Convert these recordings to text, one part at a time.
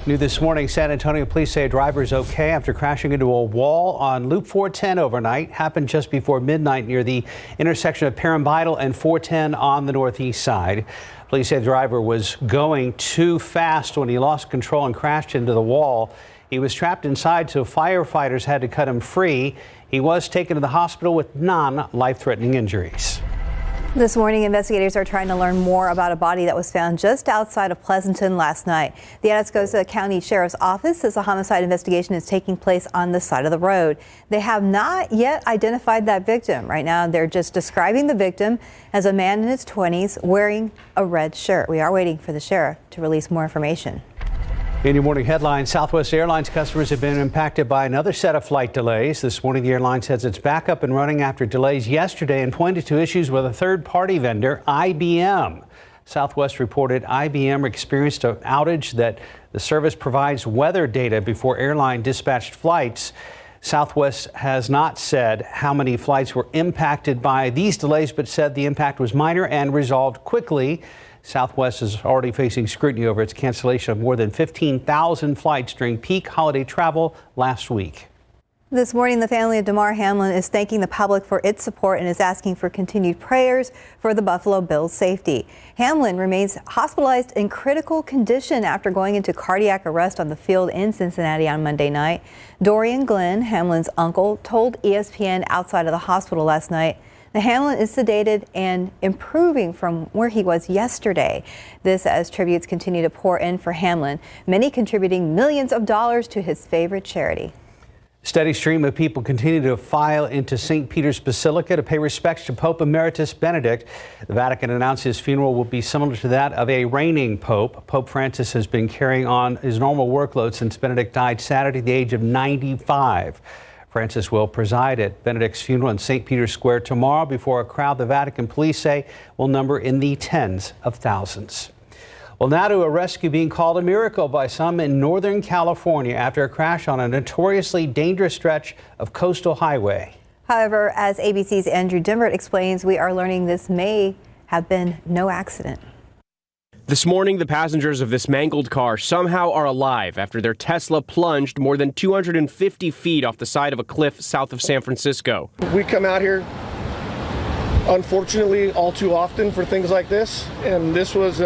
New this morning, San Antonio police say a driver is okay after crashing into a wall on Loop 410 overnight. Happened just before midnight near the intersection of Pyramidal and 410 on the northeast side. Police say the driver was going too fast when he lost control and crashed into the wall. He was trapped inside, so firefighters had to cut him free. He was taken to the hospital with non-life-threatening injuries. This morning, investigators are trying to learn more about a body that was found just outside of Pleasanton last night. The Atascosa County Sheriff's Office says a homicide investigation is taking place on the side of the road. They have not yet identified that victim. Right now, they're just describing the victim as a man in his 20s wearing a red shirt. We are waiting for the sheriff to release more information. In your morning headlines, Southwest Airlines customers have been impacted by another set of flight delays. This morning, the airline says it's back up and running after delays yesterday and pointed to issues with a third-party vendor, IBM. Southwest reported IBM experienced an outage that the service provides weather data before airline dispatched flights. Southwest has not said how many flights were impacted by these delays, but said the impact was minor and resolved quickly. Southwest is already facing scrutiny over its cancellation of more than 15,000 flights during peak holiday travel last week. This morning, the family of Damar Hamlin is thanking the public for its support and is asking for continued prayers for the Buffalo Bills' safety. Hamlin remains hospitalized in critical condition after going into cardiac arrest on the field in Cincinnati on Monday night. Dorian Glenn, Hamlin's uncle, told ESPN outside of the hospital last night the Hamlin is sedated and improving from where he was yesterday. This as tributes continue to pour in for Hamlin, many contributing millions of dollars to his favorite charity. Steady stream of people continue to file into St. Peter's Basilica to pay respects to Pope Emeritus Benedict. The Vatican announced his funeral will be similar to that of a reigning pope. Pope Francis has been carrying on his normal workload since Benedict died Saturday at the age of 95. Francis will preside at Benedict's funeral in St. Peter's Square tomorrow before a crowd the Vatican police say will number in the tens of thousands. Well, now to a rescue being called a miracle by some in Northern California after a crash on a notoriously dangerous stretch of coastal highway. However, as ABC's Andrew Dimbert explains, we are learning this may have been no accident. This morning, the passengers of this mangled car somehow are alive after their Tesla plunged more than 250 feet off the side of a cliff south of San Francisco. We come out here, unfortunately, all too often for things like this, and this was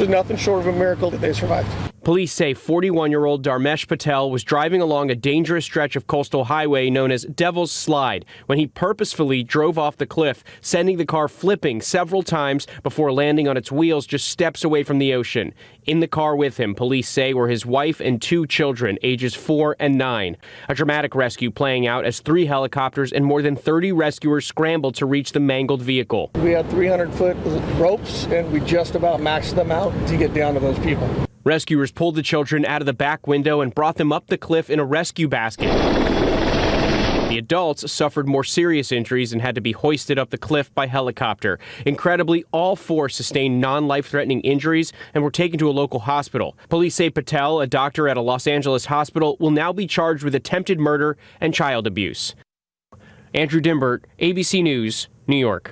nothing short of a miracle that they survived. Police say 41-year-old Dharmesh Patel was driving along a dangerous stretch of coastal highway known as Devil's Slide when he purposefully drove off the cliff, sending the car flipping several times before landing on its wheels just steps away from the ocean. In the car with him, police say, were his wife and 2 children, ages 4 and 9. A dramatic rescue playing out as 3 helicopters and more than 30 rescuers scrambled to reach the mangled vehicle. We had 300-foot ropes, and we just about maxed them out to get down to those people. Rescuers pulled the children out of the back window and brought them up the cliff in a rescue basket. The adults suffered more serious injuries and had to be hoisted up the cliff by helicopter. Incredibly, all 4 sustained non-life-threatening injuries and were taken to a local hospital. Police say Patel, a doctor at a Los Angeles hospital, will now be charged with attempted murder and child abuse. Andrew Dimbert, ABC News, New York.